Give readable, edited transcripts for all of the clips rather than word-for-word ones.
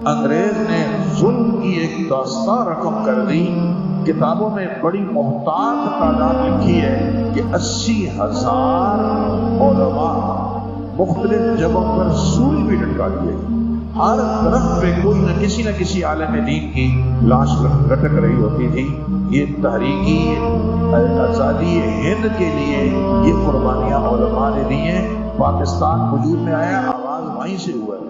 انگریز نے ظلم کی ایک داستان رقم کر دی. کتابوں میں بڑی محتاط تعداد لکھی ہے کہ 80,000 علماء مختلف جگہوں پر سولی بھی لٹکا دیے. ہر طرف پہ کوئی نہ کسی عالم دین کی لاش لٹک رہی ہوتی تھی. یہ تحریکی آزادی ہند کے لیے یہ قربانیاں علماء نے دی ہیں. پاکستان وجود میں آیا آغاز وہیں سے ہوا ہے.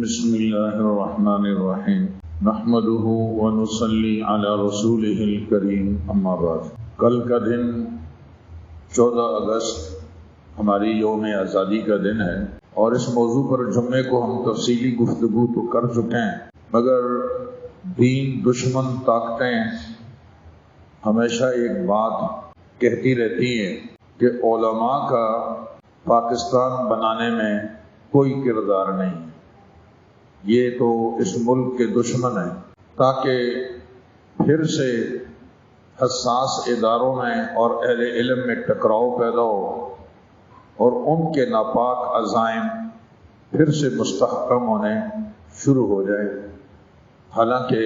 بسم اللہ الرحمن الرحیم نحمده ونصلی علی رسولہ الکریم اما بعد. کل کا دن 14 اگست ہماری یوم آزادی کا دن ہے اور اس موضوع پر جمعے کو ہم تفصیلی گفتگو تو کر چکے ہیں، مگر دین دشمن طاقتیں ہمیشہ ایک بات کہتی رہتی ہیں کہ علماء کا پاکستان بنانے میں کوئی کردار نہیں. یہ تو اس ملک کے دشمن ہیں تاکہ پھر سے حساس اداروں میں اور اہل علم میں ٹکراؤ پیدا ہو اور ان کے ناپاک عزائم پھر سے مستحکم ہونے شروع ہو جائے. حالانکہ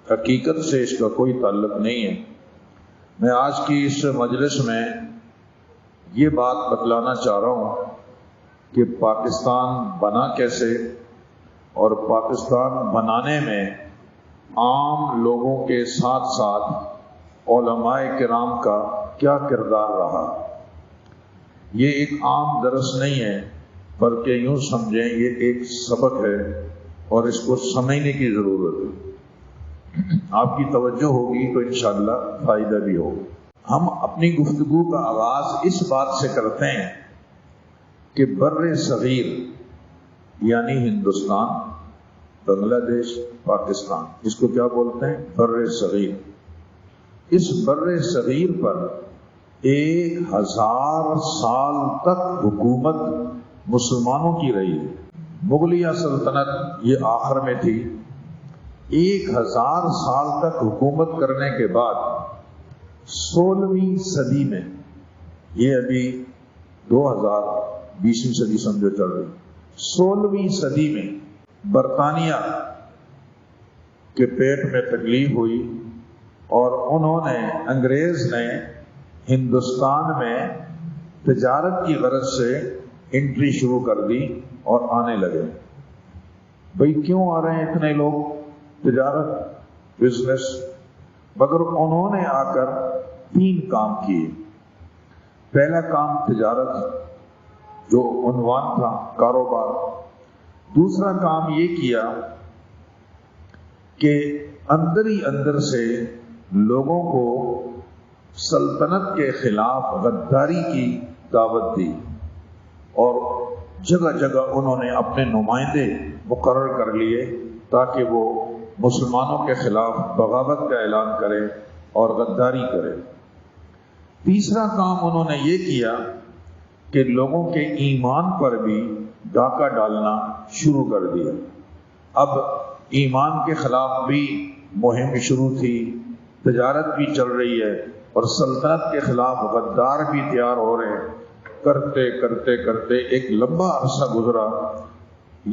حقیقت سے اس کا کوئی تعلق نہیں ہے. میں آج کی اس مجلس میں یہ بات بتلانا چاہ رہا ہوں کہ پاکستان بنا کیسے اور پاکستان بنانے میں عام لوگوں کے ساتھ ساتھ علماء کرام کا کیا کردار رہا. یہ ایک عام درس نہیں ہے بلکہ یوں سمجھیں یہ ایک سبق ہے اور اس کو سمجھنے کی ضرورت ہے. آپ کی توجہ ہوگی تو انشاءاللہ فائدہ بھی ہوگا. ہم اپنی گفتگو کا آغاز اس بات سے کرتے ہیں کہ بر صغیر یعنی ہندوستان، بنگلہ دیش، پاکستان، اس کو کیا بولتے ہیں؟ بر صغیر. اس بر صغیر پر 1000 سال تک حکومت مسلمانوں کی رہی ہے. مغلیہ سلطنت یہ آخر میں تھی. 1000 سال تک حکومت کرنے کے بعد 16ویں صدی میں، یہ ابھی 2020ویں صدی سمجھو چل رہی، 16ویں صدی میں برطانیہ کے پیٹ میں تکلیف ہوئی اور انہوں نے انگریز نے ہندوستان میں تجارت کی غرض سے انٹری شروع کر دی اور آنے لگے. بھئی کیوں آ رہے ہیں اتنے لوگ؟ تجارت، بزنس. مگر انہوں نے آ کر 3 کام کیے. پہلا کام تجارت جو عنوان تھا، کاروبار. دوسرا کام یہ کیا کہ اندر ہی اندر سے لوگوں کو سلطنت کے خلاف غداری کی دعوت دی اور جگہ جگہ انہوں نے اپنے نمائندے مقرر کر لیے تاکہ وہ مسلمانوں کے خلاف بغاوت کا اعلان کرے اور غداری کرے. تیسرا کام انہوں نے یہ کیا کہ لوگوں کے ایمان پر بھی ڈاکہ ڈالنا شروع کر دیا. اب ایمان کے خلاف بھی مہم شروع تھی، تجارت بھی چل رہی ہے اور سلطنت کے خلاف غدار بھی تیار ہو رہے ہیں. کرتے کرتے کرتے ایک لمبا عرصہ گزرا،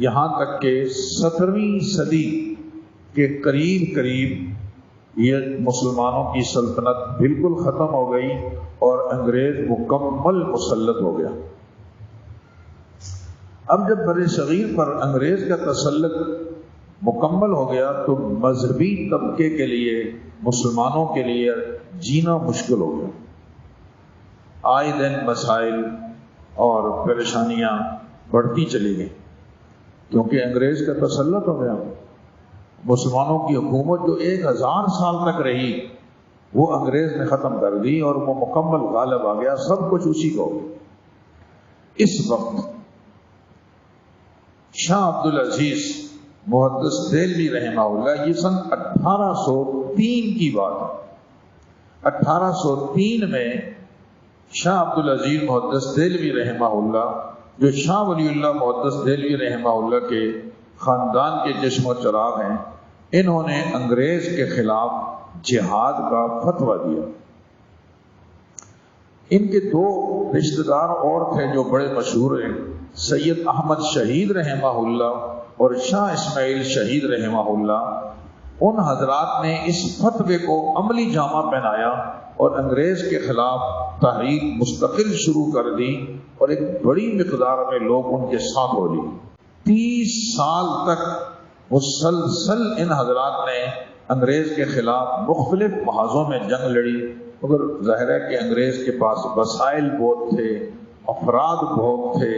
یہاں تک کہ 17ویں صدی کے قریب یہ مسلمانوں کی سلطنت بالکل ختم ہو گئی اور انگریز مکمل مسلط ہو گیا. اب جب بر صغیر پر انگریز کا تسلط مکمل ہو گیا تو مذہبی طبقے کے لیے، مسلمانوں کے لیے جینا مشکل ہو گیا. آئے دن مسائل اور پریشانیاں بڑھتی چلی گئیں کیونکہ انگریز کا تسلط ہو گیا. مسلمانوں کی حکومت جو 1000 سال تک رہی وہ انگریز نے ختم کر دی اور وہ مکمل غالب آ گیا. سب کچھ اسی کو. اس وقت شاہ عبدالعزیز محدث دہلوی رحمہ اللہ، یہ سن 1803 کی بات ہے. 1803 میں شاہ عبدالعزیز محدث دہلوی رحمہ اللہ، جو شاہ ولی اللہ محدث دہلوی رحمہ اللہ کے خاندان کے چشم و چراغ ہیں، انہوں نے انگریز کے خلاف جہاد کا فتویٰ دیا. ان کے دو رشتہ دار اور تھے جو بڑے مشہور ہیں، سید احمد شہید رحمہ اللہ اور شاہ اسماعیل شہید رحمہ اللہ۔ ان حضرات نے اس فتوے کو عملی جامہ پہنایا اور انگریز کے خلاف تحریک مستقل شروع کر دی، اور ایک بڑی مقدار میں لوگ ان کے ساتھ ہو لی۔ 30 سال تک مسلسل ان حضرات نے انگریز کے خلاف مختلف محاذوں میں جنگ لڑی، مگر ظاہر ہے کہ انگریز کے پاس وسائل بہت تھے، افراد بہت تھے،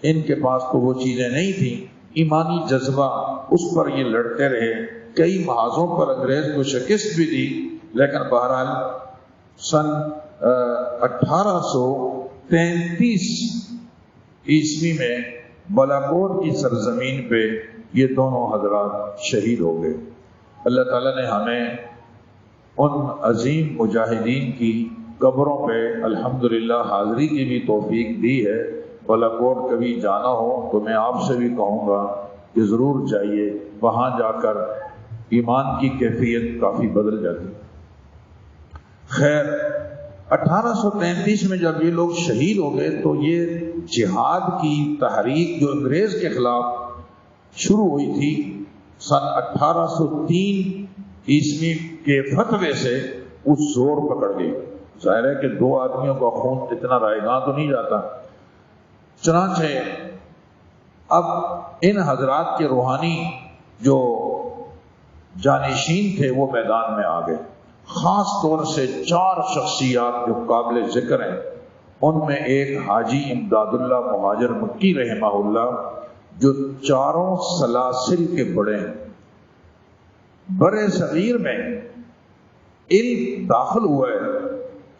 ان کے پاس تو وہ چیزیں نہیں تھیں۔ ایمانی جذبہ، اس پر یہ لڑتے رہے، کئی محاذوں پر انگریز کو شکست بھی دی، لیکن بہرحال سن 1833 عیسوی میں بالاکوٹ کی سرزمین پہ یہ دونوں حضرات شہید ہو گئے۔ اللہ تعالیٰ نے ہمیں ان عظیم مجاہدین کی قبروں پہ الحمدللہ حاضری کی بھی توفیق دی ہے۔ بالاکوٹ کبھی جانا ہو تو میں آپ سے بھی کہوں گا کہ ضرور جائیے، وہاں جا کر ایمان کی کیفیت کافی بدل جاتی۔ خیر، 1833 میں جب یہ لوگ شہید ہو گئے تو یہ جہاد کی تحریک جو انگریز کے خلاف شروع ہوئی تھی، سن 1803 عیسوی کے فتوے سے اس زور پکڑ گئی۔ ظاہر ہے کہ دو آدمیوں کا خون اتنا رائے گاں تو نہیں جاتا۔ چنانچہ اب ان حضرات کے روحانی جو جانشین تھے وہ میدان میں آ گئے۔ خاص طور سے 4 شخصیات جو قابل ذکر ہیں، ان میں ایک حاجی امداد اللہ مہاجر مکی رحمہ اللہ، جو 4 سلاسل کے بڑے ہیں۔ برِ صغیر میں علم داخل ہوا ہے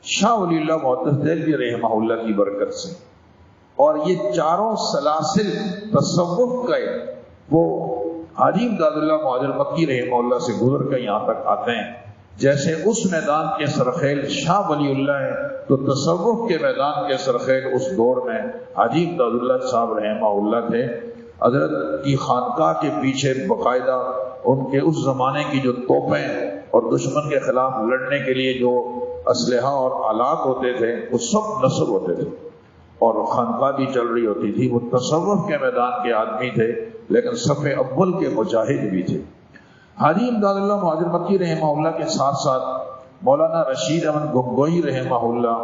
شاہ ولی اللہ محدث دہلوی رحمہ اللہ کی برکت سے، اور یہ 4 سلاسل تصوف کا وہ حاجی امداد اللہ مہاجر مکی رحمہ اللہ سے گزر کر یہاں تک آتے ہیں۔ جیسے اس میدان کے سرخیل شاہ ولی اللہ ہے، تو تصوف کے میدان کے سرخیل اس دور میں حاجی امداد اللہ صاحب رحمہ اللہ تھے۔ حضرت کی خانقاہ کے پیچھے باقاعدہ ان کے اس زمانے کی جو توپیں اور دشمن کے خلاف لڑنے کے لیے جو اسلحہ اور آلات ہوتے تھے وہ سب نصب ہوتے تھے، اور خانقاہ بھی چل رہی ہوتی تھی۔ وہ تصوف کے میدان کے آدمی تھے، لیکن صف اول کے مجاہد بھی تھے۔ حاجی امداد اللہ مہاجر مکی رحمہ اللہ کے ساتھ ساتھ مولانا رشید احمد گنگوئی رحمہ اللہ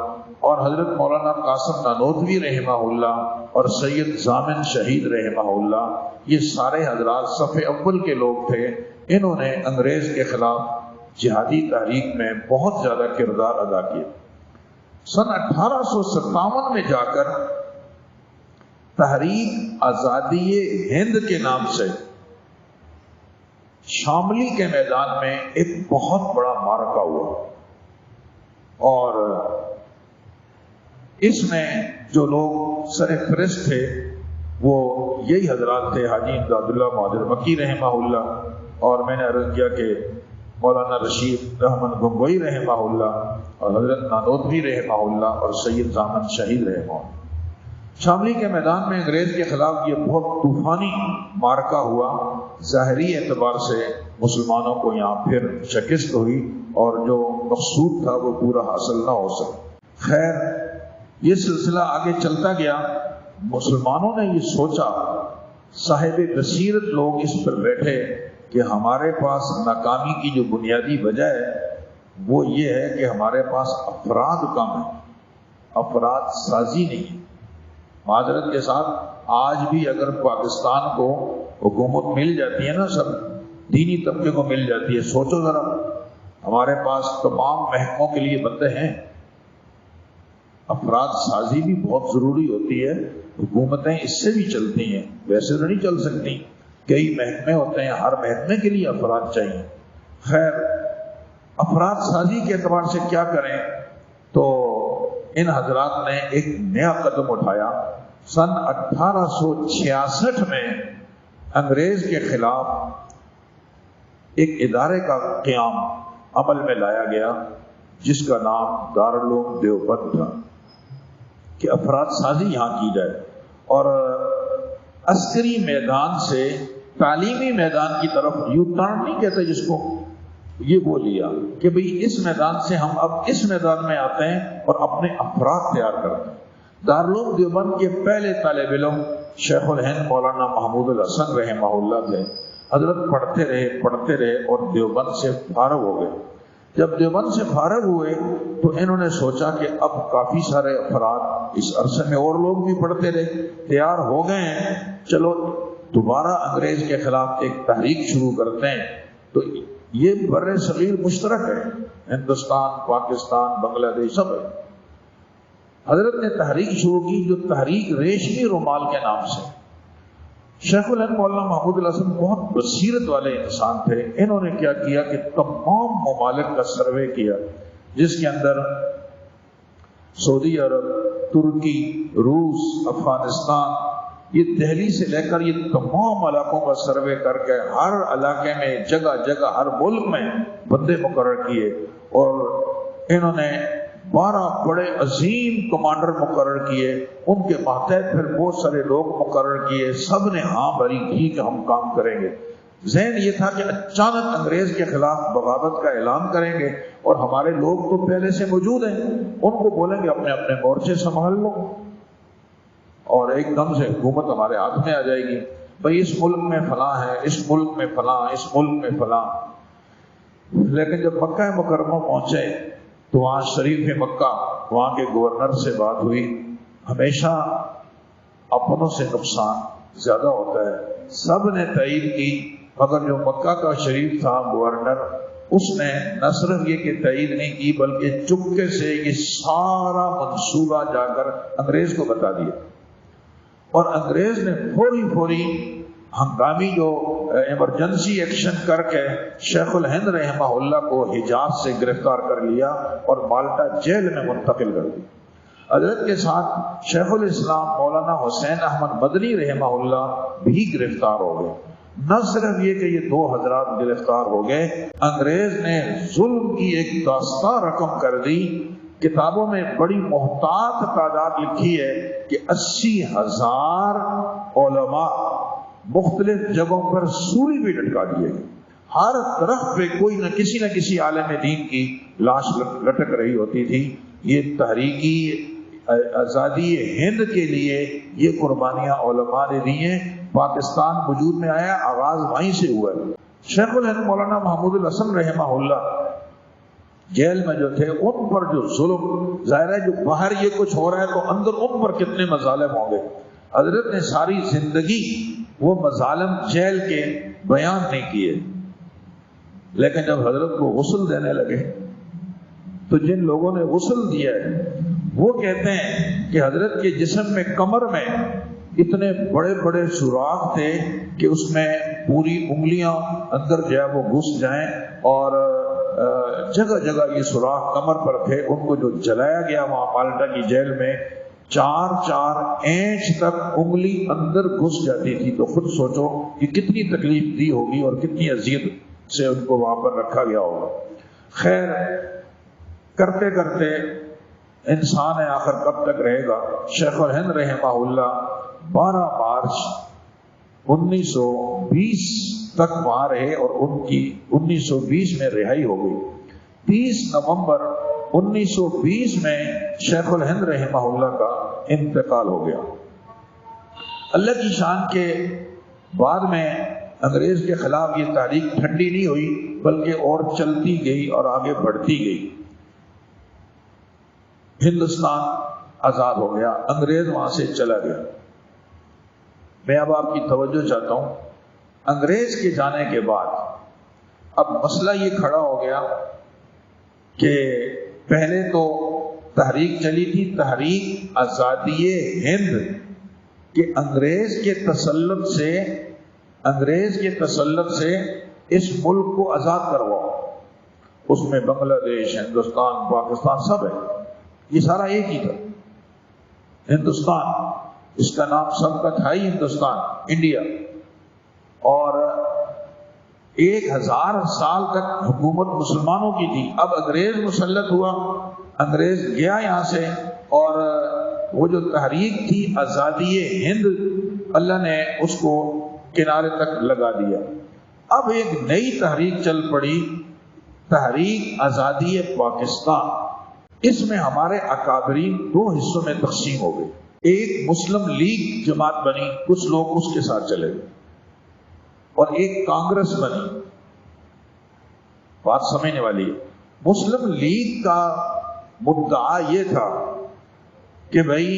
اور حضرت مولانا قاسم نانوتوی رحمہ اللہ اور سید ضامن شہید رحمہ اللہ، یہ سارے حضرات صف اول کے لوگ تھے۔ انہوں نے انگریز کے خلاف جہادی تحریک میں بہت زیادہ کردار ادا کیا۔ سن 1857 میں جا کر تحریک آزادی ہند کے نام سے شاملی کے میدان میں ایک بہت بڑا معرکہ ہوا، اور اس میں جو لوگ سرفرست تھے وہ یہی حضرات تھے، حاجی امداد اللہ مہاجر مکی رحمہ اللہ، اور میں نے عرض کیا کہ مولانا رشید احمد گنگوئی رحمہ اللہ اور حضرت نانوتوی رحمہ اللہ اور سید ضامن شہید رحمہ اللہ۔ شاملی کے میدان میں انگریز کے خلاف یہ بہت طوفانی معرکہ ہوا۔ ظاہری اعتبار سے مسلمانوں کو یہاں پھر شکست ہوئی اور جو مقصود تھا وہ پورا حاصل نہ ہو سکا۔ خیر، یہ سلسلہ آگے چلتا گیا۔ مسلمانوں نے یہ سوچا، صاحب بصیرت لوگ اس پر بیٹھے کہ ہمارے پاس ناکامی کی جو بنیادی وجہ ہے وہ یہ ہے کہ ہمارے پاس افراد کم ہیں، افراد سازی نہیں ہے۔ معذرت کے ساتھ آج بھی اگر پاکستان کو حکومت مل جاتی ہے نا، سب دینی طبقے کو مل جاتی ہے، سوچو ذرا، ہمارے پاس تمام محکموں کے لیے بندے ہیں۔ افراد سازی بھی بہت ضروری ہوتی ہے، حکومتیں اس سے بھی چلتی ہیں، ویسے تو نہیں چل سکتی۔ کئی محکمے ہوتے ہیں، ہر محکمے کے لیے افراد چاہیے۔ خیر، افراد سازی کے اعتبار سے کیا کریں، تو ان حضرات نے ایک نیا قدم اٹھایا۔ سن 1866 میں انگریز کے خلاف ایک ادارے کا قیام عمل میں لایا گیا جس کا نام دارالعلوم دیوبند تھا، کہ افراد سازی یہاں کی جائے اور عسکری میدان سے تعلیمی میدان کی طرف یو ٹرن نہیں کہتے جس کو، یہ وہ لیا کہ بھئی اس میدان سے ہم اب اس میدان میں آتے ہیں اور اپنے افراد تیار کرتے ہیں۔ دارالعلوم دیوبند کے پہلے طالب علم شیخ الہند مولانا محمود الحسن رحمہ اللہ تھے۔ حضرت پڑھتے رہے اور دیوبند سے فارغ ہو گئے۔ جب دیوبند سے فارغ ہوئے تو انہوں نے سوچا کہ اب کافی سارے افراد اس عرصے میں اور لوگ بھی پڑھتے رہے، تیار ہو گئے ہیں، چلو دوبارہ انگریز کے خلاف ایک تحریک شروع کرتے ہیں۔ تو یہ بر صغیر مشترک ہے، ہندوستان، پاکستان، بنگلہ دیش سب ہے۔ حضرت نے تحریک شروع کی جو تحریک ریشمی رومال کے نام سے۔ شیخ الہند مولانا محمود الحسن بہت بصیرت والے انسان تھے۔ انہوں نے کیا کیا کہ تمام ممالک کا سروے کیا، جس کے اندر سعودی عرب، ترکی، روس، افغانستان، یہ دہلی سے لے کر یہ تمام علاقوں کا سروے کر کے ہر علاقے میں جگہ جگہ ہر ملک میں بندے مقرر کیے، اور انہوں نے 12 بڑے عظیم کمانڈر مقرر کیے، ان کے ماتحت پھر بہت سارے لوگ مقرر کیے، سب نے ہاں بھری کی کہ ہم کام کریں گے۔ ذہن یہ تھا کہ اچانک انگریز کے خلاف بغاوت کا اعلان کریں گے، اور ہمارے لوگ تو پہلے سے موجود ہیں، ان کو بولیں گے اپنے اپنے مورچے سنبھال لو، اور ایک دم سے حکومت ہمارے ہاتھ میں آ جائے گی، بھئی اس ملک میں فلاں ہے، اس ملک میں فلاں، اس ملک میں فلاں۔ لیکن جب مکہ مکرمہ پہنچے تو وہاں شریف مکہ، وہاں کے گورنر سے بات ہوئی۔ ہمیشہ اپنوں سے نقصان زیادہ ہوتا ہے، سب نے تائید کی، مگر جو مکہ کا شریف تھا گورنر، اس نے نہ صرف یہ کہ تائید نہیں کی بلکہ چپکے سے یہ سارا منصوبہ جا کر انگریز کو بتا دیا، اور انگریز نے فوری ہنگامی جو ایمرجنسی ایکشن کر کے شیخ الہند رحمہ اللہ کو حجاز سے گرفتار کر لیا اور مالٹا جیل میں منتقل کر دیا۔ حضرت کے ساتھ شیخ الاسلام مولانا حسین احمد مدنی رحمہ اللہ بھی گرفتار ہو گئے۔ نہ صرف یہ کہ یہ 2 حضرات گرفتار ہو گئے، انگریز نے ظلم کی ایک داستان رقم کر دی۔ کتابوں میں بڑی محتاط تعداد لکھی ہے کہ 80,000 علماء مختلف جگہوں پر سولی بھی لٹکا دیے گئے۔ ہر طرف پہ کوئی نہ کسی عالم دین کی لاش لٹک رہی ہوتی تھی۔ یہ تحریکی آزادی ہند کے لیے یہ قربانیاں علماء نے دی ہیں۔ پاکستان وجود میں آیا، آغاز وہیں سے ہوا ہے۔ شیخ الہند مولانا محمود الحسن رحمہ اللہ جیل میں جو تھے، ان پر جو ظلم، ظاہر ہے جو باہر یہ کچھ ہو رہا ہے تو اندر ان پر کتنے مظالم ہوں گے۔ حضرت نے ساری زندگی وہ مظالم جیل کے بیان نہیں کیے، لیکن جب حضرت کو غسل دینے لگے تو جن لوگوں نے غسل دیا ہے وہ کہتے ہیں کہ حضرت کے جسم میں، کمر میں اتنے بڑے بڑے سوراخ تھے کہ اس میں پوری انگلیاں اندر جو ہے وہ گھس جائیں، اور جگہ جگہ یہ سوراخ کمر پر تھے۔ ان کو جو جلایا گیا وہاں مالٹا کی جیل میں، 4 انچ تک انگلی اندر گھس جاتی تھی۔ تو خود سوچو کہ کتنی تکلیف دی ہوگی اور کتنی اذیت سے ان کو وہاں پر رکھا گیا ہوگا۔ خیر، کرتے کرتے انسان ہے آخر کب تک رہے گا۔ شیخ الہند رحمہ اللہ 12 مارچ 1920 تک وہاں رہے، اور ان کی 1920 میں رہائی ہو گئی۔ 30 نومبر 1920 میں شیخ الہند رحمہ اللہ کا انتقال ہو گیا۔ اللہ کی شان کے بعد میں انگریز کے خلاف یہ تحریک ٹھنڈی نہیں ہوئی، بلکہ اور چلتی گئی اور آگے بڑھتی گئی۔ ہندوستان آزاد ہو گیا، انگریز وہاں سے چلا گیا۔ میں اب آپ کی توجہ چاہتا ہوں، انگریز کے جانے کے بعد اب مسئلہ یہ کھڑا ہو گیا کہ پہلے تو تحریک چلی تھی، تحریک آزادی ہند، کہ انگریز کے تسلط سے اس ملک کو آزاد کرواؤ۔ اس میں بنگلہ دیش، ہندوستان، پاکستان سب ہے، یہ سارا ایک ہی تھا۔ ہندوستان، اس کا نام سب کا تھا ہی ہندوستان، انڈیا، اور 1000 سال تک حکومت مسلمانوں کی تھی۔ اب انگریز مسلط ہوا، انگریز گیا یہاں سے، اور وہ جو تحریک تھی آزادی ہند، اللہ نے اس کو کنارے تک لگا دیا۔ اب ایک نئی تحریک چل پڑی تحریک آزادی پاکستان، اس میں ہمارے اکابرین دو حصوں میں تقسیم ہو گئے. ایک مسلم لیگ جماعت بنی، کچھ لوگ اس کے ساتھ چلے گئے، اور ایک کانگریس بنی. بات سمجھنے والی ہے. مسلم لیگ کا مدعا یہ تھا کہ بھائی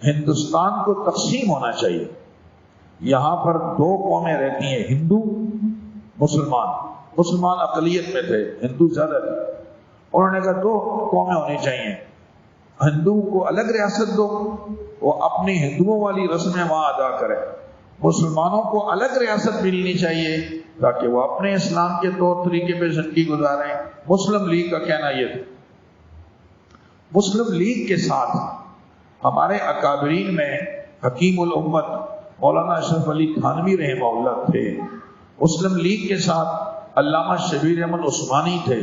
ہندوستان کو تقسیم ہونا چاہیے. یہاں پر دو قومیں رہتی ہیں، ہندو مسلمان. مسلمان اقلیت میں تھے، ہندو زیادہ تھے. انہوں نے کہا دو قومیں ہونی چاہیے، ہندو کو الگ ریاست دو، وہ اپنی ہندوؤں والی رسمیں وہاں ادا کرے. مسلمانوں کو الگ ریاست ملنی چاہیے تاکہ وہ اپنے اسلام کے طور طریقے پہ زندگی گزاریں. مسلم لیگ کا کہنا یہ تھا. مسلم لیگ کے ساتھ ہمارے اکابرین میں حکیم الامت مولانا اشرف علی تھانوی رحمہ اللہ تھے. مسلم لیگ کے ساتھ علامہ شبیر احمد عثمانی تھے.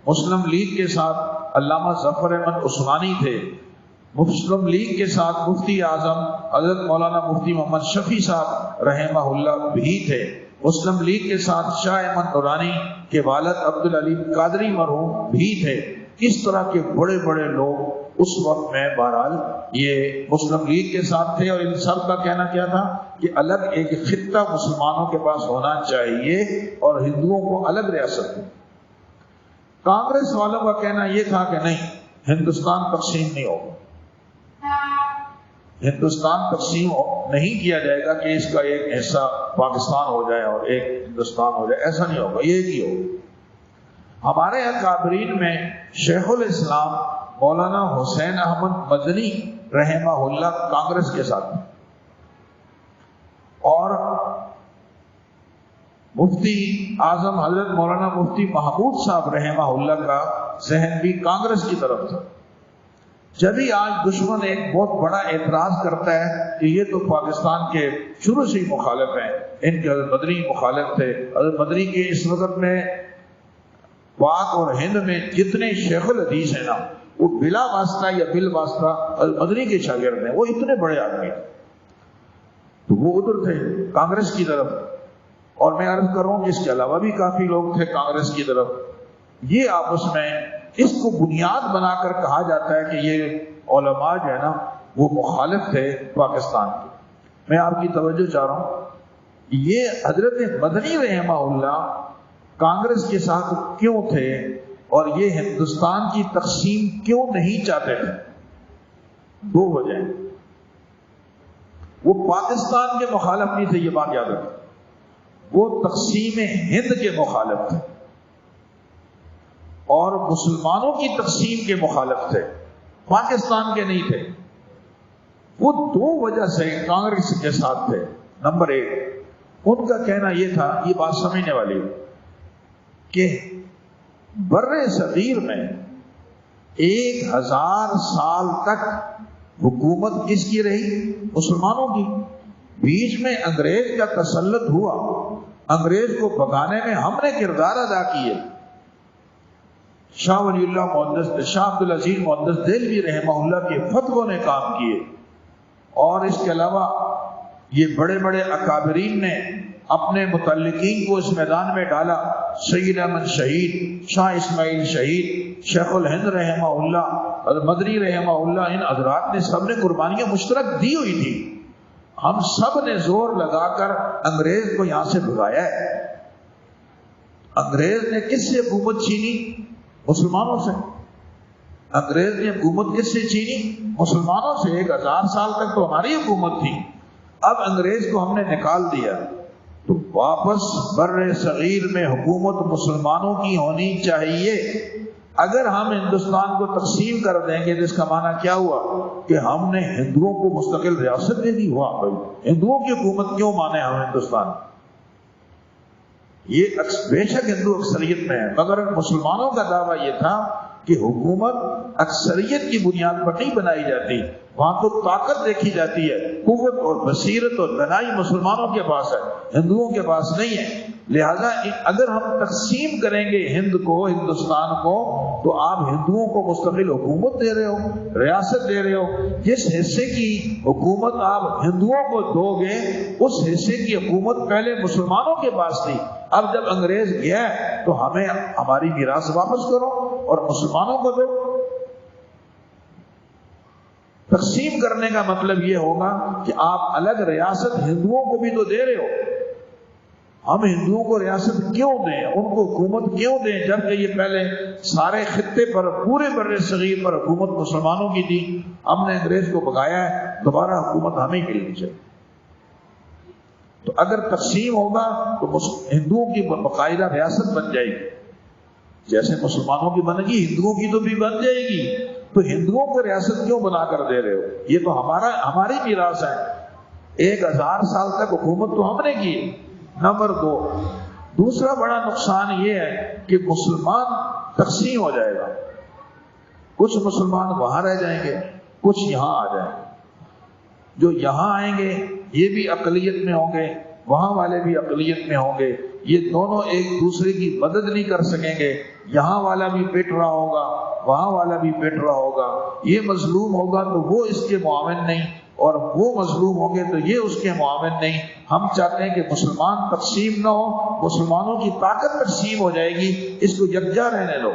مسلم لیگ کے ساتھ علامہ ظفر احمد عثمانی تھے. مسلم لیگ کے ساتھ مفتی اعظم حضرت مولانا مفتی محمد شفیع صاحب رحمہ اللہ بھی تھے. مسلم لیگ کے ساتھ شاہ احمد نورانی کے والد عبدالعلیم قادری مرحوم بھی تھے. اس طرح کے بڑے بڑے لوگ اس وقت میں بہرحال یہ مسلم لیگ کے ساتھ تھے. اور ان سب کا کہنا کیا تھا کہ الگ ایک خطہ مسلمانوں کے پاس ہونا چاہیے اور ہندوؤں کو الگ ریاست دیں. کانگریس والوں کا کہنا یہ تھا کہ نہیں، ہندوستان تقسیم نہیں ہوگا، ہندوستان تقسیم نہیں کیا جائے گا کہ اس کا ایک حصہ پاکستان ہو جائے اور ایک ہندوستان ہو جائے. ایسا نہیں ہوگا، یہ ہی ہوگا. ہمارے اکابرین میں شیخ الاسلام مولانا حسین احمد مدنی رحمہ اللہ کانگریس کے ساتھ، اور مفتی اعظم حضرت مولانا مفتی محمود صاحب رحمہ اللہ کا ذہن بھی کانگریس کی طرف تھا. جبھی آج دشمن ایک بہت بڑا اعتراض کرتا ہے کہ یہ تو پاکستان کے شروع سے ہی مخالف ہیں، ان کے حضرت مدنی مخالف تھے. حضرت مدنی کے اس وقت میں پاک اور ہند میں جتنے شیخ الحدیث ہیں نا، وہ بلا واسطہ یا بال واسطہ حضرت مدنی کے شاگرد ہیں. وہ اتنے بڑے آدمی تھے، تو وہ ادھر تھے کانگریس کی طرف. اور میں عرض کر رہا ہوں کہ اس کے علاوہ بھی کافی لوگ تھے کانگریس کی طرف. یہ آپس میں اس کو بنیاد بنا کر کہا جاتا ہے کہ یہ علماء جو ہے نا وہ مخالف تھے پاکستان کے. میں آپ کی توجہ چاہ رہا ہوں، یہ حضرت مدنی رحمہ اللہ کانگریس کے ساتھ کیوں تھے اور یہ ہندوستان کی تقسیم کیوں نہیں چاہتے تھے؟ دو وجہ. وہ پاکستان کے مخالف نہیں تھے، یہ بات یاد رکھیں. وہ تقسیم ہند کے مخالف تھے اور مسلمانوں کی تقسیم کے مخالف تھے، پاکستان کے نہیں تھے. وہ دو وجہ سے کانگریس کے ساتھ تھے. نمبر ایک، ان کا کہنا یہ تھا، یہ بات سمجھنے والی، کہ بر صغیر میں 1000 سال تک حکومت کس کی رہی؟ مسلمانوں کی. بیچ میں انگریز کا تسلط ہوا، انگریز کو بھگانے میں ہم نے کردار ادا کیے. شاہ ولی اللہ محدث، شاہ عبدالعزیز محدث دہلوی رحمہ اللہ کے فتووں نے کام کیے. اور اس کے علاوہ یہ بڑے بڑے اکابرین نے اپنے متعلقین کو اس میدان میں ڈالا. سید احمد شہید، شاہ اسماعیل شہید، شیخ الہند رحمہ اللہ، مدنی رحمہ اللہ، ان حضرات نے سب نے قربانیاں مشترک دی ہوئی تھی. ہم سب نے زور لگا کر انگریز کو یہاں سے بھگایا ہے. انگریز نے کس سے حکومت چھینی؟ مسلمانوں سے. انگریز نے حکومت کس سے چھینی؟ مسلمانوں سے. 1000 سال تک تو ہماری حکومت تھی. اب انگریز کو ہم نے نکال دیا تو واپس بر صغیر میں حکومت مسلمانوں کی ہونی چاہیے. اگر ہم ہندوستان کو تقسیم کر دیں گے تو اس کا معنی کیا ہوا کہ ہم نے ہندوؤں کو مستقل ریاست دے دی. ہوا بھائی، ہندوؤں کی حکومت کیوں مانے ہم ہندوستان؟ یہ بے شک ہندو اکثریت میں ہے، مگر مسلمانوں کا دعویٰ یہ تھا کہ حکومت اکثریت کی بنیاد پر نہیں بنائی جاتی. وہاں تو طاقت دیکھی جاتی ہے، قوت اور بصیرت اور دانائی مسلمانوں کے پاس ہے، ہندوؤں کے پاس نہیں ہے. لہذا اگر ہم تقسیم کریں گے ہند کو، ہندوستان کو، تو آپ ہندوؤں کو مستقل حکومت دے رہے ہو، ریاست دے رہے ہو. جس حصے کی حکومت آپ ہندوؤں کو دو گے، اس حصے کی حکومت پہلے مسلمانوں کے پاس تھی. اب جب انگریز گیا تو ہمیں ہماری میراث واپس کرو اور مسلمانوں کو دو۔ تقسیم کرنے کا مطلب یہ ہوگا کہ آپ الگ ریاست ہندوؤں کو بھی تو دے رہے ہو، ہم ہندوؤں کو ریاست کیوں دیں، ان کو حکومت کیوں دیں، جبکہ یہ پہلے سارے خطے پر، پورے بر صغیر پر حکومت مسلمانوں کی تھی۔ ہم نے انگریز کو بھگایا ہے، دوبارہ حکومت ہمیں ملنی چاہیے۔ تو اگر تقسیم ہوگا تو ہندوؤں کی باقاعدہ ریاست بن جائے گی، جیسے مسلمانوں کی بنے گی ہندوؤں کی تو بھی بن جائے گی۔ تو ہندوؤں کو ریاست کیوں بنا کر دے رہے ہو؟ یہ تو ہماری میراث ہے، 1000 سال تک حکومت تو ہم نے کی۔ نمبر 2، دوسرا بڑا نقصان یہ ہے کہ مسلمان تقسیم ہو جائے گا، کچھ مسلمان وہاں رہ جائیں گے، کچھ یہاں آ جائیں گے۔ جو یہاں آئیں گے یہ بھی اقلیت میں ہوں گے، وہاں والے بھی اقلیت میں ہوں گے، یہ دونوں ایک دوسرے کی مدد نہیں کر سکیں گے۔ یہاں والا بھی پٹ رہا ہوگا، وہاں والا بھی پٹ رہا ہوگا، یہ مظلوم ہوگا تو وہ اس کے معاون نہیں، اور وہ مظلوم ہوں گے تو یہ اس کے معاون نہیں۔ ہم چاہتے ہیں کہ مسلمان تقسیم نہ ہو، مسلمانوں کی طاقت تقسیم ہو جائے گی، اس کو یکجا رہنے دو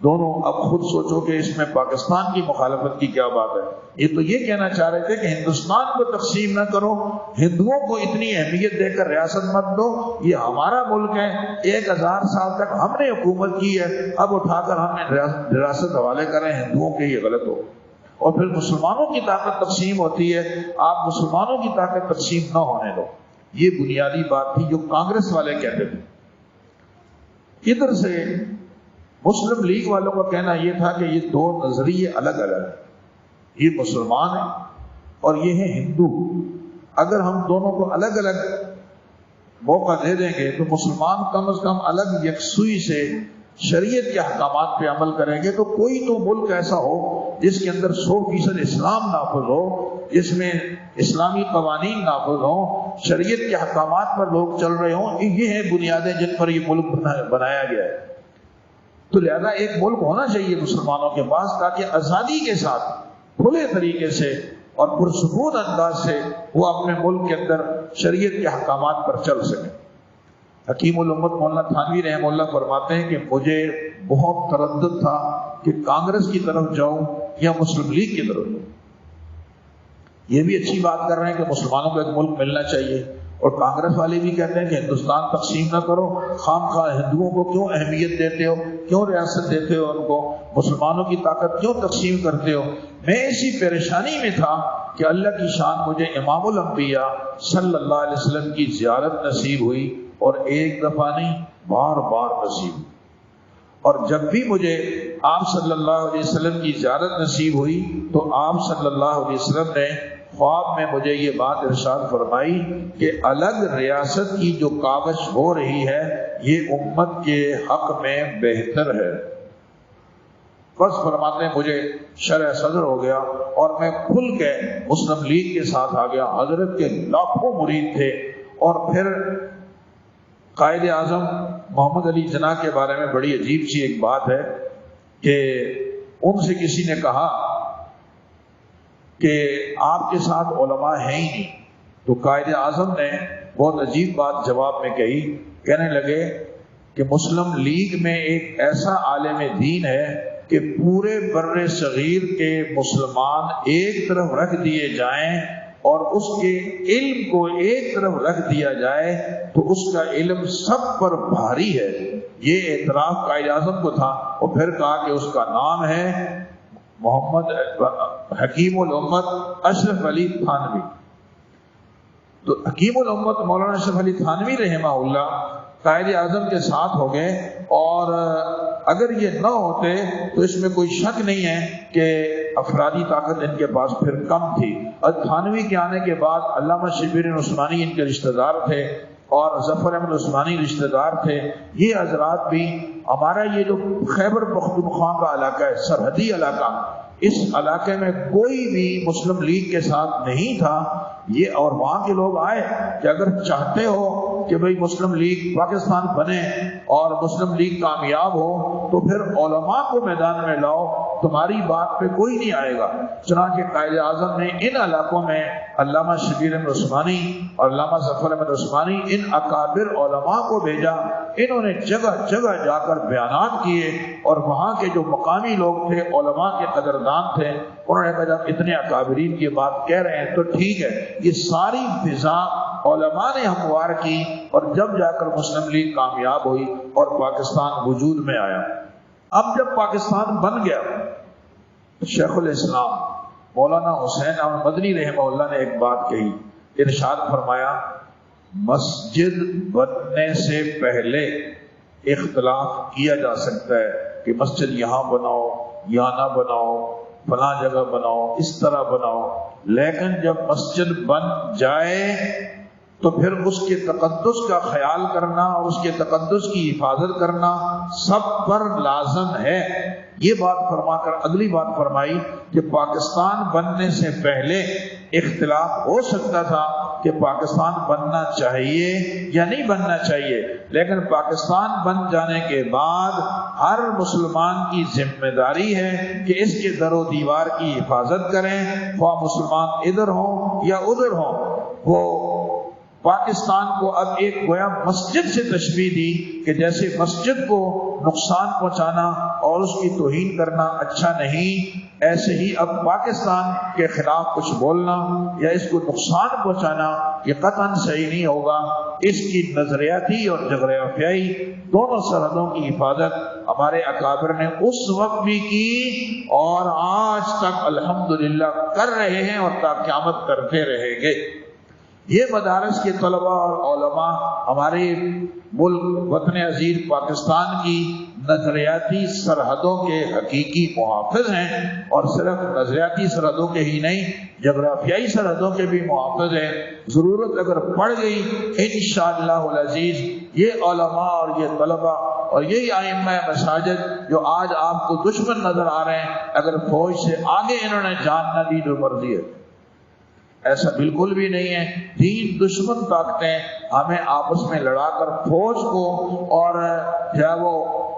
دونوں۔ اب خود سوچو کہ اس میں پاکستان کی مخالفت کی کیا بات ہے۔ یہ تو یہ کہنا چاہ رہے تھے کہ ہندوستان کو تقسیم نہ کرو، ہندوؤں کو اتنی اہمیت دے کر ریاست مت دو، یہ ہمارا ملک ہے، 1000 سال تک ہم نے حکومت کی ہے، اب اٹھا کر ہم نے ریاست حوالے کریں ہندوؤں کے، یہ غلط ہو۔ اور پھر مسلمانوں کی طاقت تقسیم ہوتی ہے، آپ مسلمانوں کی طاقت تقسیم نہ ہونے دو۔ یہ بنیادی بات تھی جو کانگریس والے کہتے تھے۔ ادھر سے مسلم لیگ والوں کا کہنا یہ تھا کہ یہ دو نظریے الگ الگ ہیں، یہ مسلمان ہیں اور یہ ہیں ہندو۔ اگر ہم دونوں کو الگ الگ موقع دے دیں گے تو مسلمان کم از کم الگ یکسوئی سے شریعت کے احکامات پہ عمل کریں گے، تو کوئی تو ملک ایسا ہو جس کے اندر 100% اسلام نافذ ہو، جس میں اسلامی قوانین نافذ ہوں، شریعت کے احکامات پر لوگ چل رہے ہوں۔ یہ ہیں بنیادیں جن پر یہ ملک بنایا گیا ہے۔ تو لہذا ایک ملک ہونا چاہیے مسلمانوں کے پاس، تاکہ آزادی کے ساتھ کھلے طریقے سے اور پرسکون انداز سے وہ اپنے ملک کے اندر شریعت کے احکامات پر چل سکیں۔ حکیم الامت مولانا تھانوی رحمہ اللہ فرماتے ہیں کہ مجھے بہت تردد تھا کہ کانگریس کی طرف جاؤں یا مسلم لیگ کی طرف جاؤں۔ یہ بھی اچھی بات کر رہے ہیں کہ مسلمانوں کو ایک ملک ملنا چاہیے، اور کانگریس والے بھی کہتے ہیں کہ ہندوستان تقسیم نہ کرو، خام خواہ ہندوؤں کو کیوں اہمیت دیتے ہو، کیوں ریاست دیتے ہو ان کو، مسلمانوں کی طاقت کیوں تقسیم کرتے ہو۔ میں اسی پریشانی میں تھا کہ اللہ کی شان مجھے امام الانبیاء صلی اللہ علیہ وسلم کی زیارت نصیب ہوئی، اور ایک دفعہ نہیں، بار بار نصیب ہوئی۔ اور جب بھی مجھے آپ صلی اللہ علیہ وسلم کی زیارت نصیب ہوئی تو آپ صلی اللہ علیہ وسلم نے خواب میں مجھے یہ بات ارشاد فرمائی کہ الگ ریاست کی جو کاوش ہو رہی ہے یہ امت کے حق میں بہتر ہے۔ بس فرماتے ہیں مجھے شرح صدر ہو گیا اور میں کھل کے مسلم لیگ کے ساتھ آ گیا۔ حضرت کے لاکھوں مرید تھے، اور پھر قائد اعظم محمد علی جناح کے بارے میں بڑی عجیب سی ایک بات ہے کہ ان سے کسی نے کہا کہ آپ کے ساتھ علماء ہیں ہی نہیں، تو قائد اعظم نے بہت عجیب بات جواب میں کہی، کہنے لگے کہ مسلم لیگ میں ایک ایسا عالم دین ہے کہ پورے بر صغیر کے مسلمان ایک طرف رکھ دیے جائیں اور اس کے علم کو ایک طرف رکھ دیا جائے تو اس کا علم سب پر بھاری ہے۔ یہ اعتراف قائد اعظم کو تھا، اور پھر کہا کہ اس کا نام ہے محمد حکیم الامت اشرف علی تھانوی۔ تو حکیم الامت مولانا اشرف علی تھانوی رحمہ اللہ قائد اعظم کے ساتھ ہو گئے، اور اگر یہ نہ ہوتے تو اس میں کوئی شک نہیں ہے کہ افرادی طاقت ان کے پاس پھر کم تھی۔ تھانوی کے آنے کے بعد علامہ شبیر عثمانی ان کے رشتہ دار تھے، اور ظفر احمد عثمانی رشتہ دار تھے۔ یہ حضرات بھی، ہمارا یہ جو خیبر پختونخوا کا علاقہ ہے، سرحدی علاقہ، اس علاقے میں کوئی بھی مسلم لیگ کے ساتھ نہیں تھا۔ یہ اور وہاں کے لوگ آئے کہ اگر چاہتے ہو کہ بھئی مسلم لیگ پاکستان بنے اور مسلم لیگ کامیاب ہو تو پھر علماء کو میدان میں لاؤ، تمہاری بات پہ کوئی نہیں آئے گا۔ چنانچہ قائد اعظم نے ان علاقوں میں علامہ شبیر احمد عثمانی اور علامہ ظفر احمد عثمانی ان اکابر علماء کو بھیجا۔ انہوں نے جگہ جگہ جا کر بیانات کیے، اور وہاں کے جو مقامی لوگ تھے، علماء کے قدردان تھے، انہوں نے کہا جب اتنے اکابرین کی بات کہہ رہے ہیں تو ٹھیک ہے۔ یہ ساری فضا علماء نے ہموار کی، اور جب جا کر مسلم لیگ کامیاب ہوئی اور پاکستان وجود میں آیا۔ اب جب پاکستان بن گیا، شیخ الاسلام مولانا حسین احمد مدنی رحمہ اللہ نے ایک بات کہی، ارشاد فرمایا مسجد بننے سے پہلے اختلاف کیا جا سکتا ہے کہ مسجد یہاں بناؤ، یہاں نہ بناؤ، فلاں جگہ بناؤ، اس طرح بناؤ، لیکن جب مسجد بن جائے تو پھر اس کے تقدس کا خیال کرنا اور اس کے تقدس کی حفاظت کرنا سب پر لازم ہے۔ یہ بات فرما کر اگلی بات فرمائی کہ پاکستان بننے سے پہلے اختلاف ہو سکتا تھا کہ پاکستان بننا چاہیے یا نہیں بننا چاہیے، لیکن پاکستان بن جانے کے بعد ہر مسلمان کی ذمہ داری ہے کہ اس کے در و دیوار کی حفاظت کریں، خواہ مسلمان ادھر ہوں یا ادھر ہوں۔ وہ پاکستان کو اب ایک گویا مسجد سے تشبیہ دی کہ جیسے مسجد کو نقصان پہنچانا اور اس کی توہین کرنا اچھا نہیں، ایسے ہی اب پاکستان کے خلاف کچھ بولنا یا اس کو نقصان پہنچانا یہ قطعاً صحیح نہیں ہوگا۔ اس کی نظریاتی اور جغرافیائی دونوں سرحدوں کی حفاظت ہمارے اکابر نے اس وقت بھی کی اور آج تک الحمدللہ کر رہے ہیں اور تا قیامت کرتے رہیں گے۔ یہ مدارس کے طلباء اور علماء ہمارے ملک وطن عزیز پاکستان کی نظریاتی سرحدوں کے حقیقی محافظ ہیں، اور صرف نظریاتی سرحدوں کے ہی نہیں، جغرافیائی سرحدوں کے بھی محافظ ہیں۔ ضرورت اگر پڑ گئی انشاءاللہ العزیز یہ علماء اور یہ طلباء اور یہی ائمہ مساجد جو آج آپ کو دشمن نظر آ رہے ہیں، اگر فوج سے آگے انہوں نے جان نہ دی تو مرضی ہے، ایسا بالکل بھی نہیں ہے۔ تین دشمن طاقتیں ہمیں آپس میں لڑا کر فوج کو اور وہ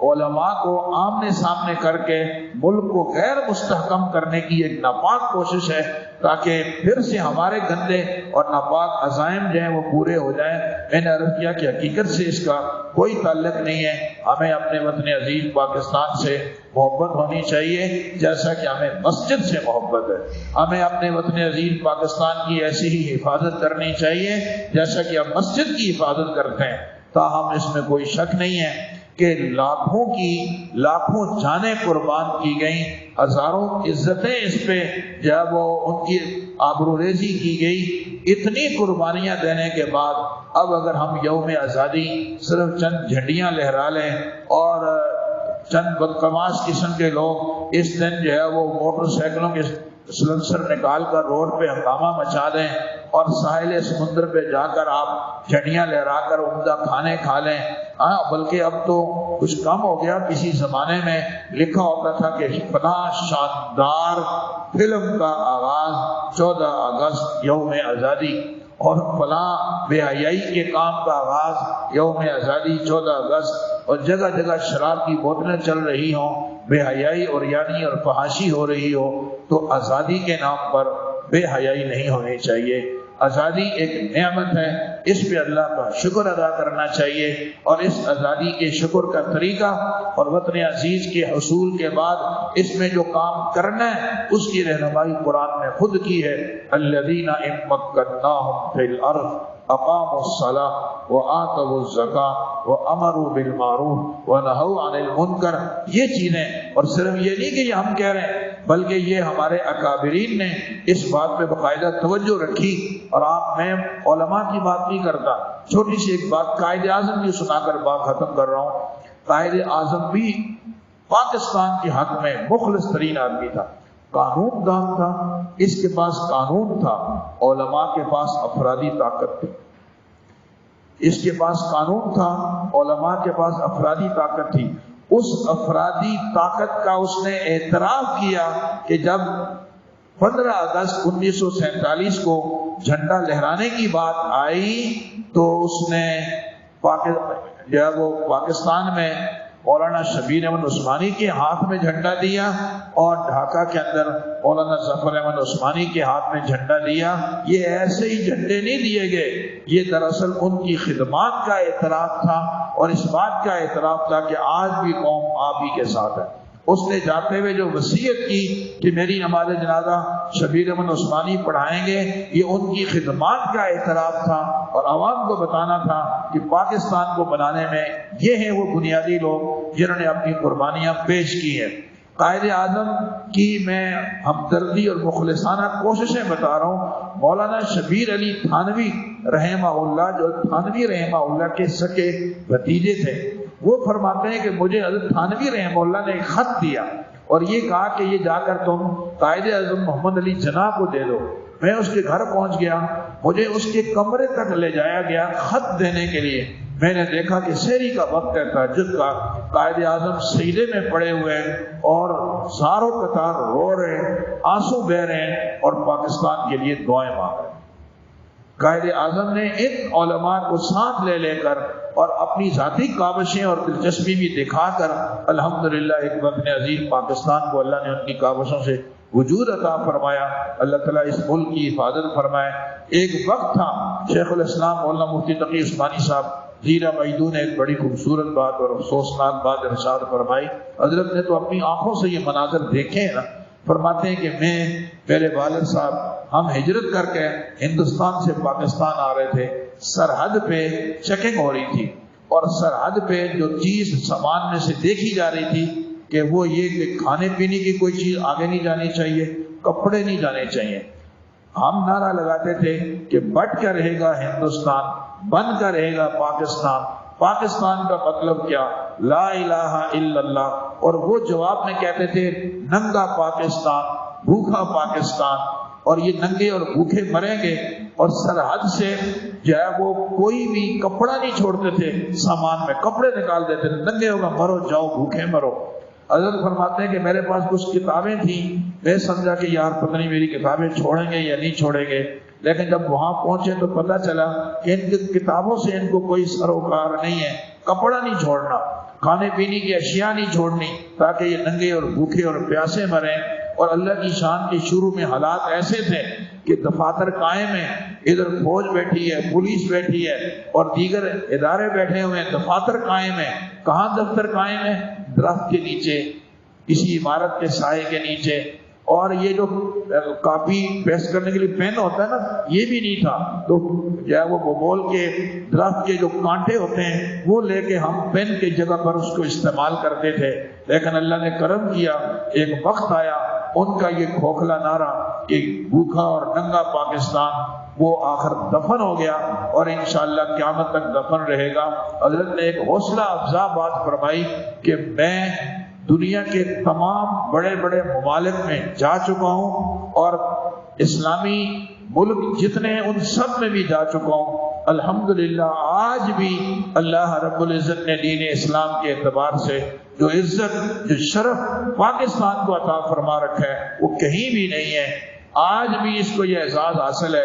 علماء کو آمنے سامنے کر کے ملک کو غیر مستحکم کرنے کی ایک ناپاک کوشش ہے، تاکہ پھر سے ہمارے گندے اور ناپاک عزائم جو ہیں وہ پورے ہو جائیں۔ میں نے عرض کیا کہ حقیقت سے اس کا کوئی تعلق نہیں ہے۔ ہمیں اپنے وطن عزیز پاکستان سے محبت ہونی چاہیے جیسا کہ ہمیں مسجد سے محبت ہے۔ ہمیں اپنے وطن عزیز پاکستان کی ایسی ہی حفاظت کرنی چاہیے جیسا کہ ہم مسجد کی حفاظت کرتے ہیں۔ تاہم اس میں کوئی شک نہیں ہے کہ لاکھوں جانیں قربان کی گئیں، ہزاروں عزتیں اس پہ جب وہ ان کی آبروریزی کی گئی۔ اتنی قربانیاں دینے کے بعد اب اگر ہم یوم آزادی صرف چند جھنڈیاں لہرا لیں اور چند بدتماش قسم کے لوگ اس دن جو ہے وہ موٹر سائیکلوں کے سلنسر نکال کر روڈ پہ ہنگامہ مچا دیں اور ساحل سمندر پہ جا کر آپ جھنڈیاں لہرا کر عمدہ کھانے کھا لیں، بلکہ اب تو کچھ کم ہو گیا۔ کسی زمانے میں لکھا ہوتا تھا کہ فلاں شاندار فلم کا آغاز 14 اگست یوم آزادی اور فلاں بے حیائی کے کام کا آغاز یوم آزادی 14 اگست، اور جگہ جگہ شراب کی بوتلیں چل رہی ہوں، بے حیائی اور یعنی اور فحاشی ہو رہی ہو، تو آزادی کے نام پر بے حیائی نہیں ہونی چاہیے۔ آزادی ایک نعمت ہے، اس پہ اللہ کا شکر ادا کرنا چاہیے، اور اس آزادی کے شکر کا طریقہ اور وطن عزیز کے حصول کے بعد اس میں جو کام کرنا ہے اس کی رہنمائی قرآن نے خود کی ہے۔ الذین ان مکناہم فی الارض اقاموا الصلاۃ وآتوا الزکاۃ وامروا بالمعروف ونہوا عن المنکر۔ یہ چیزیں، اور صرف یہ نہیں کہ یہ ہم کہہ رہے ہیں بلکہ یہ ہمارے اکابرین نے اس بات پہ باقاعدہ توجہ رکھی، اور میں علماء کی بات نہیں کرتا، چھوٹی سی ایک بات قائد اعظم کی سنا کر بات ختم کر رہا ہوں۔ قائد اعظم بھی پاکستان کے حق میں مخلص ترین آدمی تھا، قانون دان تھا، اس کے پاس قانون تھا، علماء کے پاس افرادی طاقت تھی۔ اس کے پاس قانون تھا، علماء کے پاس افرادی طاقت تھی۔ اس افرادی طاقت کا اس نے اعتراف کیا کہ جب 15 اگست 1947 کو جھنڈا لہرانے کی بات آئی تو اس نے پاکستان میں مولانا شبیر احمد عثمانی کے ہاتھ میں جھنڈا دیا اور ڈھاکہ کے اندر مولانا ظفر احمد عثمانی کے ہاتھ میں جھنڈا دیا. یہ ایسے ہی جھنڈے نہیں دیے گئے، یہ دراصل ان کی خدمات کا اعتراف تھا اور اس بات کا اعتراف تھا کہ آج بھی قوم آپ ہی کے ساتھ ہے. اس نے جاتے ہوئے جو وصیت کی کہ میری نماز جنازہ شبیر احمد عثمانی پڑھائیں گے، یہ ان کی خدمات کا اعتراف تھا اور عوام کو بتانا تھا کہ پاکستان کو بنانے میں یہ ہیں وہ بنیادی لوگ جنہوں نے اپنی قربانیاں پیش کی ہیں. قائد اعظم کی میں ہمدردی اور مخلصانہ کوششیں بتا رہا ہوں. مولانا شبیر علی تھانوی رحمہ اللہ، جو تھانوی رحمہ اللہ کے سکے بھتیجے تھے، وہ فرماتے ہیں کہ مجھے حضرت تھانوی رحمہ اللہ نے ایک خط دیا اور یہ کہا کہ یہ جا کر تم قائد اعظم محمد علی جناح کو دے دو. میں اس کے گھر پہنچ گیا، مجھے اس کے کمرے تک لے جایا گیا خط دینے کے لیے. میں نے دیکھا کہ سحری کا وقت ہے، تہجد کا. قائد اعظم سجدے میں پڑے ہوئے اور زار و قطار رو رہے ہیں، آنسو بہ رہے ہیں اور پاکستان کے لیے دعائیں مانگ رہے ہیں. قائد اعظم نے ان علماء کو ساتھ لے لے کر اور اپنی ذاتی کاوشیں اور دلچسپی بھی دکھا کر الحمدللہ ایک وطن عظیم پاکستان کو اللہ نے ان کی کاوشوں سے وجود عطا فرمایا. اللہ تعالیٰ اس ملک کی حفاظت فرمائے. ایک وقت تھا شیخ الاسلام مولانا مفتی تقی عثمانی صاحب زیرہ میدوں نے ایک بڑی خوبصورت بات اور افسوسناک بات ارشاد فرمائی. حضرت نے تو اپنی آنکھوں سے یہ مناظر دیکھے ہیں نا. فرماتے ہیں کہ میرے والد صاحب ہم ہجرت کر کے ہندوستان سے پاکستان آ رہے تھے، سرحد پہ چیکنگ ہو رہی تھی اور سرحد پہ جو چیز سامان میں سے دیکھی جا رہی تھی کہ وہ یہ کہ کھانے پینے کی کوئی چیز آگے نہیں جانی چاہیے، کپڑے نہیں جانے چاہیے. ہم نعرہ لگاتے تھے کہ بٹ کر رہے گا ہندوستان، بن کر رہے گا پاکستان. پاکستان کا مطلب کیا؟ لا الہ الا اللہ. اور وہ جواب میں کہتے تھے ننگا پاکستان، بھوکا پاکستان. اور یہ ننگے اور بھوکے مریں گے. اور سرحد سے جو ہے وہ کوئی بھی کپڑا نہیں چھوڑتے تھے، سامان میں کپڑے نکال دیتے تھے. ننگے ہوگا مرو، جاؤ بھوکے مرو. حضرت فرماتے ہیں کہ میرے پاس کچھ کتابیں تھیں، میں سمجھا کہ یار پتہ نہیں میری کتابیں چھوڑیں گے یا نہیں چھوڑیں گے. لیکن جب وہاں پہنچے تو پتہ چلا کہ ان کی کتابوں سے ان کو کوئی سروکار نہیں ہے. کپڑا نہیں چھوڑنا، کھانے پینے کی اشیاء نہیں چھوڑنی تاکہ یہ ننگے اور بھوکے اور پیاسے مریں. اور اللہ کی شان کے شروع میں حالات ایسے تھے کہ دفاتر قائم ہیں، ادھر فوج بیٹھی ہے، پولیس بیٹھی ہے اور دیگر ادارے بیٹھے ہوئے ہیں. دفاتر قائم ہیں. کہاں دفتر قائم ہے؟ درخت کے نیچے، کسی عمارت کے سائے کے نیچے. اور یہ جو کاپی پیسٹ کرنے کے لیے پین ہوتا ہے نا، یہ بھی نہیں تھا. تو جو ہے وہ ببول کے درخت کے جو کانٹے ہوتے ہیں وہ لے کے ہم پین کی جگہ پر اس کو استعمال کرتے تھے. لیکن اللہ نے کرم کیا، ایک وقت آیا ان کا یہ کھوکھلا نعرہ کہ بھوکا اور ننگا پاکستان وہ آخر دفن ہو گیا اور انشاءاللہ قیامت تک دفن رہے گا. حضرت نے ایک حوصلہ افزا بات فرمائی کہ میں دنیا کے تمام بڑے بڑے ممالک میں جا چکا ہوں اور اسلامی ملک جتنے ہیں ان سب میں بھی جا چکا ہوں. الحمدللہ آج بھی اللہ رب العزت نے دین اسلام کے اعتبار سے جو عزت جو شرف پاکستان کو عطا فرما رکھا ہے وہ کہیں بھی نہیں ہے. آج بھی اس کو یہ اعزاز حاصل ہے.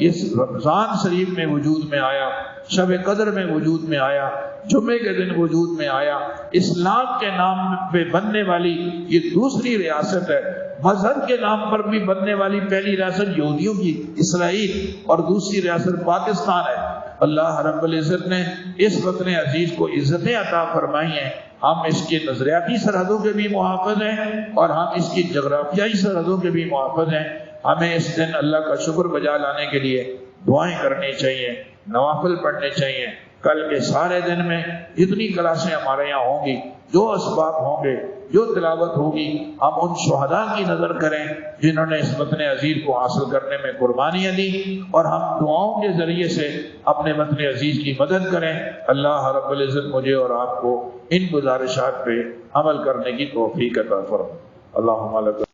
اس رمضان شریف میں وجود میں آیا، شب قدر میں وجود میں آیا، جمعے کے دن وجود میں آیا. اسلام کے نام پہ بننے والی یہ دوسری ریاست ہے. مذہب کے نام پر بھی بننے والی پہلی ریاست یہودیوں کی اسرائیل اور دوسری ریاست پاکستان ہے. اللہ رب العزت نے اس وطن عزیز کو عزتیں عطا فرمائی ہیں. ہم اس کی نظریاتی سرحدوں کے بھی محافظ ہیں اور ہم اس کی جغرافیائی سرحدوں کے بھی محافظ ہیں. ہمیں اس دن اللہ کا شکر بجا لانے کے لیے دعائیں کرنی چاہیے، نوافل پڑھنے چاہیے. کل کے سارے دن میں جتنی کلاسیں ہمارے یہاں ہوں گی، جو اسباب ہوں گے، جو تلاوت ہوگی، ہم ان شہداء کی نظر کریں جنہوں نے اس وطن عزیز کو حاصل کرنے میں قربانیاں دی اور ہم دعاؤں کے ذریعے سے اپنے وطن عزیز کی مدد کریں. اللہ رب العزت مجھے اور آپ کو ان گزارشات پہ عمل کرنے کی توفیق عطا فرمائے. اللہم لک